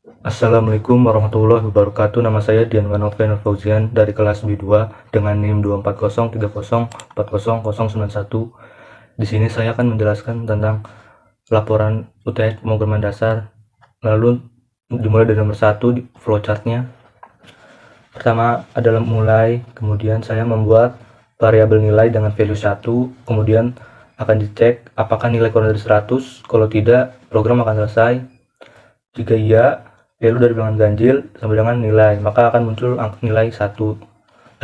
Assalamualaikum warahmatullahi wabarakatuh. Nama saya Dian Noven Fauzian dari kelas B2 dengan NIM 24030404091. Di sini saya akan menjelaskan tentang laporan UTS pemrograman dasar. Lalu dimulai dari nomor 1 di flowchartnya. Pertama adalah mulai, kemudian saya membuat variabel nilai dengan value 1, kemudian akan dicek apakah nilai kurang dari 100. Kalau tidak, program akan selesai. Jika iya, value dari bilangan ganjil sampai dengan nilai, maka akan muncul nilai 1.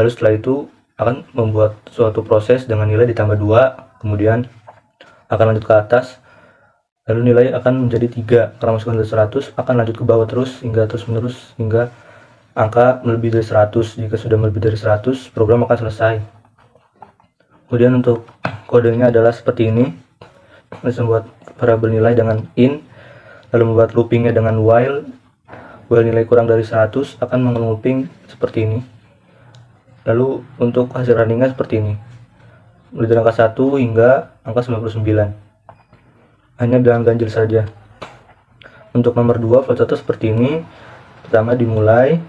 Lalu setelah itu akan membuat suatu proses dengan nilai ditambah 2, kemudian akan lanjut ke atas, lalu nilai akan menjadi 3 karena masukkan dari 100, akan lanjut ke bawah terus hingga terus menerus hingga angka melebihi dari 100. Jika sudah melebihi dari 100, program akan selesai. Kemudian untuk kodenya adalah seperti ini. Kita membuat variabel nilai dengan in, lalu membuat loopingnya dengan while nilai kurang dari 100 akan meng-looping seperti ini. Lalu untuk hasil runningnya seperti ini, mulai dari angka 1 hingga angka 99, hanya bilangan ganjil saja. Untuk nomor 2 flowchartnya seperti ini. Pertama dimulai,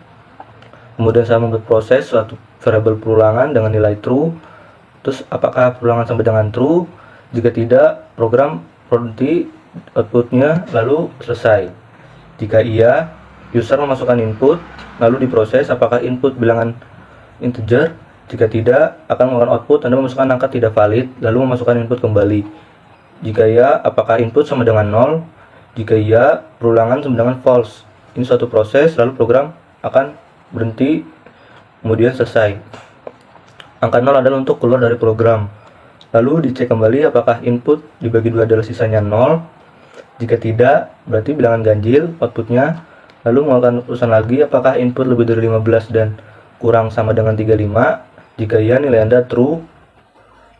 kemudian saya membuat proses suatu variabel perulangan dengan nilai true. Terus apakah perulangan sampai dengan true? Jika tidak, program berhenti outputnya lalu selesai. Jika iya, user memasukkan input lalu diproses apakah input bilangan integer. Jika tidak, akan mengeluarkan output Anda memasukkan angka tidak valid lalu memasukkan input kembali. Jika iya, apakah input sama dengan 0? Jika iya, perulangan sama dengan false. Ini suatu proses lalu program akan berhenti kemudian selesai. Angka 0 adalah untuk keluar dari program. Lalu dicek kembali apakah input dibagi 2 adalah sisanya 0. Jika tidak, berarti bilangan ganjil outputnya. Lalu mengeluarkan urusan lagi apakah input lebih dari 15 dan kurang sama dengan 35. Jika iya, nilai Anda true.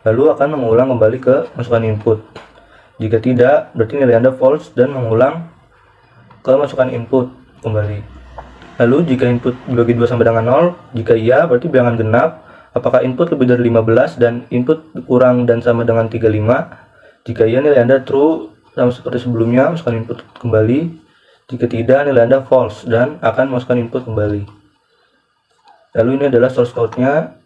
Lalu akan mengulang kembali ke masukan input. Jika tidak, berarti nilai Anda false dan mengulang ke masukan input kembali. Lalu jika input dibagi 2 sama dengan 0, jika iya, berarti bilangan genap. Apakah input lebih dari 15 dan input kurang dan sama dengan 35? Jika iya, nilai Anda true sama seperti sebelumnya, masukkan input kembali. Jika tidak, nilai Anda false dan akan masukkan input kembali. Lalu ini adalah source code-nya.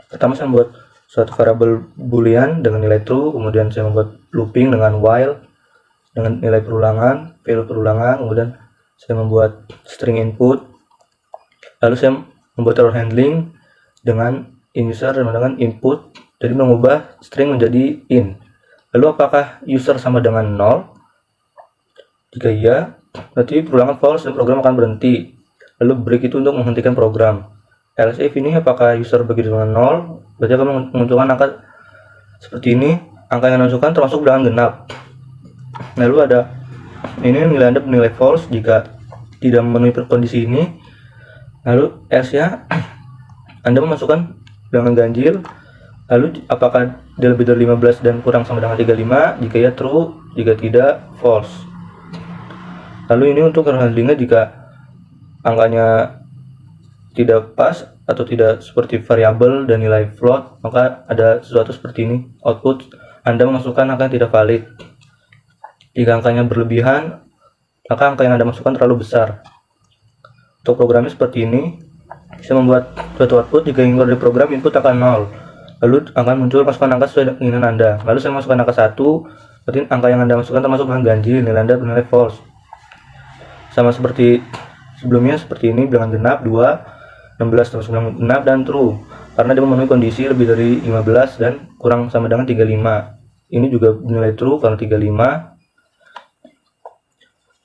Pertama saya membuat suatu variabel boolean dengan nilai true, kemudian saya membuat looping dengan while dengan nilai perulangan, value perulangan, kemudian saya membuat string input. Lalu saya membuat error handling dengan in user sama dengan input, jadi mengubah string menjadi in. Lalu apakah user sama dengan 0? Jika iya, berarti perulangan false dan program akan berhenti. Lalu break itu untuk menghentikan program. Else if ini apakah user begitu dengan 0, berarti akan memunculkan angka seperti ini. Angka yang dimasukkan termasuk bilangan genap. Lalu ada ini nilai Anda bernilai false jika tidak memenuhi kondisi ini. Lalu else ya, Anda memasukkan bilangan ganjil. Lalu apakah dia lebih dari 15 dan kurang sama dengan 35? Jika ya true, jika tidak false. Lalu ini untuk handlingnya jika angkanya tidak pas atau tidak seperti variabel dan nilai float, maka ada sesuatu seperti ini, output Anda memasukkan angka yang tidak valid. Jika angkanya berlebihan, maka angka yang Anda masukkan terlalu besar. Untuk programnya seperti ini, saya membuat suatu output jika ingin keluar dari program input akan 0. Lalu akan muncul masukkan angka sesuai dengan keinginan Anda. Lalu saya masukkan angka 1, berarti angka yang Anda masukkan termasuk bilangan ganjil, nilai Anda bernilai false. Sama seperti sebelumnya, seperti ini, bilangan genap 2, 16 termasuk bilangan genap dan true karena dia memenuhi kondisi lebih dari 15 dan kurang sama dengan 35. Ini juga nilai true karena 35.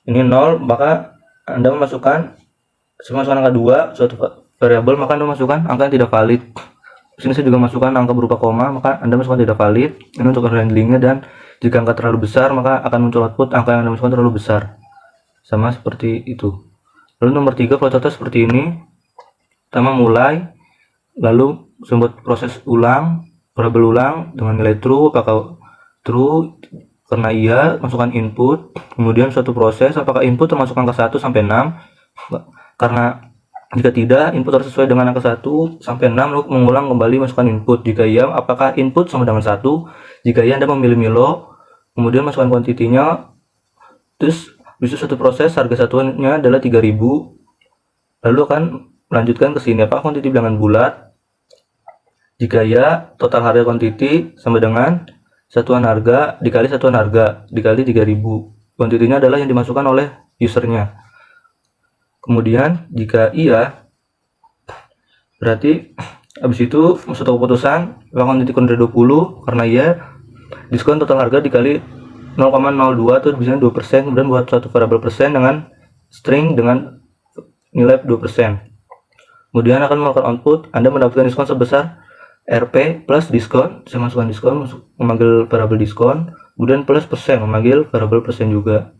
Ini 0, maka Anda memasukkan angka 2 suatu variabel, maka Anda masukkan angka yang tidak valid. Di sini saya juga masukkan angka berupa koma, maka Anda masukkan tidak valid. Ini untuk handlingnya, dan jika angka terlalu besar maka akan muncul output angka yang Anda masukkan terlalu besar. Sama seperti itu. Lalu nomor 3 flowchartnya seperti ini. Pertama mulai, lalu membuat proses ulang, variabel ulang dengan nilai true, apakah true karena iya, masukkan input, kemudian suatu proses apakah input termasuk angka 1 sampai 6. Karena jika tidak, input harus sesuai dengan angka 1 sampai 6, lalu mengulang kembali masukkan input. Jika iya, apakah input sama dengan 1? Jika iya, Anda memilih Milo, kemudian masukkan kuantitinya, terus Bisa satu proses harga satuannya adalah 3000. Lalu akan melanjutkan ke sini, apakah kuantiti bilangan bulat? Jika ya, total harga kuantiti sama dengan satuan harga dikali satuan harga dikali 3000. Kuantitinya adalah yang dimasukkan oleh usernya. Kemudian jika iya, berarti habis itu suatu keputusan kuantiti kurang dari 20. Karena iya, diskon total harga dikali 0,02 itu bisa 2%. Kemudian buat suatu variabel persen dengan string dengan nilai 2%. Kemudian akan melakukan output, Anda mendapatkan diskon sebesar Rp plus diskon, saya masukkan diskon, memanggil variabel diskon, kemudian plus persen, memanggil variabel persen juga.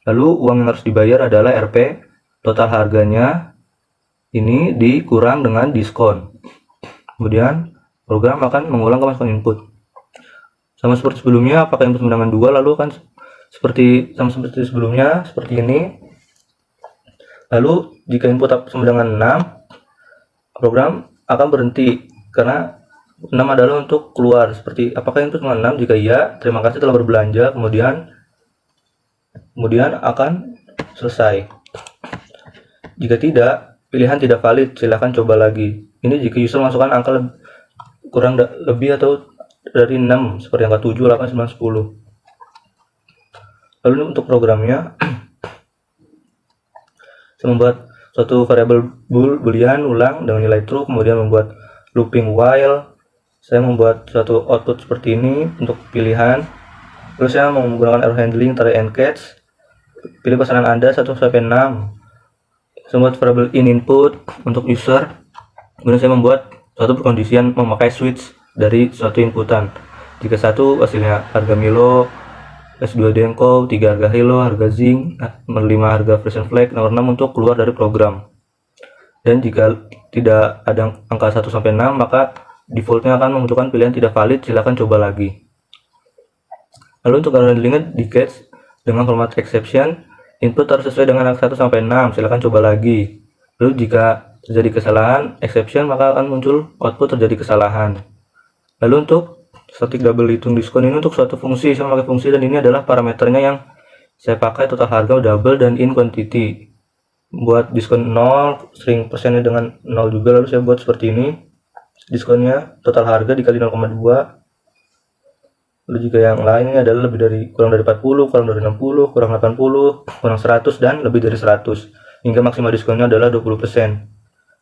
Lalu uang yang harus dibayar adalah Rp, total harganya ini dikurang dengan diskon. Kemudian program akan mengulang kemasukan input. Sama seperti sebelumnya, apakah input sama dengan 2, lalu akan sama seperti sebelumnya, seperti ini. Lalu jika input sama dengan 6, program akan berhenti karena 6 adalah untuk keluar. Seperti apakah input sama 6? Jika iya, terima kasih telah berbelanja. Kemudian akan selesai. Jika tidak, pilihan tidak valid, silahkan coba lagi. Ini jika user masukkan angka kurang lebih atau dari 6, seperti angka 7, 8, 9, 10. Lalu untuk programnya, saya membuat suatu variabel boolean ulang dengan nilai true, kemudian membuat looping while. Saya membuat suatu output seperti ini untuk pilihan. Lalu saya menggunakan error handling try and catch. Pilih pesanan Anda 1 sampai 6. Saya membuat variabel in input untuk user. Kemudian saya membuat suatu perkondisian memakai switch dari suatu inputan. Jika 1 hasilnya harga Milo, S2 Denko, 3 harga Hilo, harga Zinc, 5 harga Frisian Flag, nomor 6 untuk keluar dari program. Dan jika tidak ada angka 1 sampai 6, maka defaultnya akan memunculkan pilihan tidak valid, silakan coba lagi. Lalu untuk handlingnya di catch dengan format exception, input harus sesuai dengan angka 1 sampai 6, silakan coba lagi. Lalu jika terjadi kesalahan exception, maka akan muncul output terjadi kesalahan. Lalu untuk static double hitung diskon ini untuk suatu fungsi, saya memakai fungsi dan ini adalah parameternya yang saya pakai, total harga double dan in quantity. Buat diskon 0, string persennya dengan 0 juga, lalu saya buat seperti ini. Diskonnya total harga dikali 0,2. Lalu jika yang lainnya adalah kurang dari 40, kurang dari 60, kurang 80, kurang 100 dan lebih dari 100. Hingga maksimal diskonnya adalah 20%.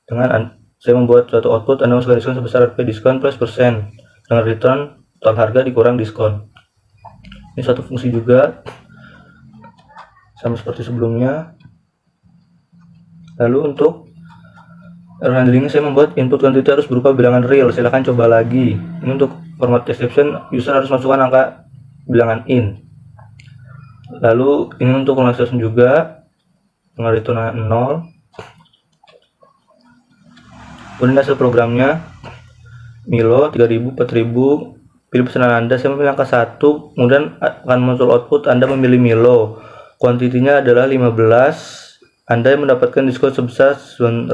Dengan saya membuat suatu output, Anda masukkan diskon sebesar Rp diskon plus persen dengan return total harga dikurang diskon. Ini satu fungsi juga sama seperti sebelumnya. Lalu untuk error handling saya membuat input quantity harus berupa bilangan real, silahkan coba lagi. Ini untuk format exception, user harus masukkan angka bilangan in. Lalu ini untuk format exception juga dengan return 0. Kemudian hasil programnya Milo 3000, 4000, pilih pesanan Anda, saya memilih angka 1, kemudian akan muncul output Anda memilih Milo. Kuantitinya adalah 15, Anda mendapatkan diskon sebesar 900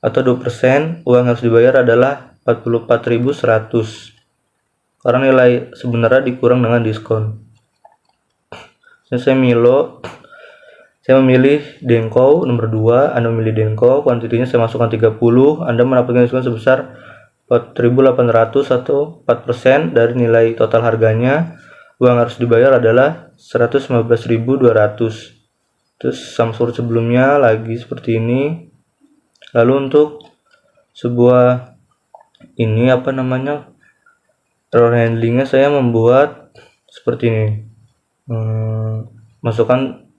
atau 2%, uang yang harus dibayar adalah 44.100 karena nilai sebenarnya dikurang dengan diskon. Saya Milo, saya memilih Denko nomor 2, Anda memilih Denko, kuantitinya saya masukkan 30, Anda mendapatkan diskon sebesar 4.800 atau 4% dari nilai total harganya. Uang harus dibayar adalah 115.200. Terus sama seperti sebelumnya lagi seperti ini. Lalu untuk sebuah ini error handlingnya saya membuat seperti ini. Masukkan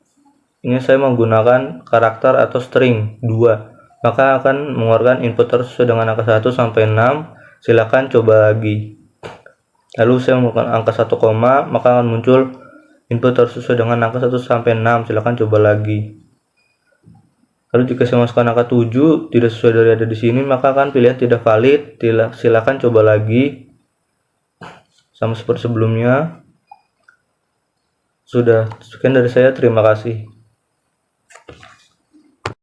ini saya menggunakan karakter atau string 2, maka akan mengeluarkan input terus sesuai dengan angka 1 sampai 6. Silakan coba lagi. Lalu saya menggunakan angka 1, maka akan muncul input terus sesuai dengan angka 1 sampai 6. Silakan coba lagi. Lalu jika saya masukkan angka 7 tidak sesuai dari ada di sini, maka akan pilihan tidak valid. Silakan coba lagi. Sama seperti sebelumnya. Sudah, sekian dari saya, terima kasih.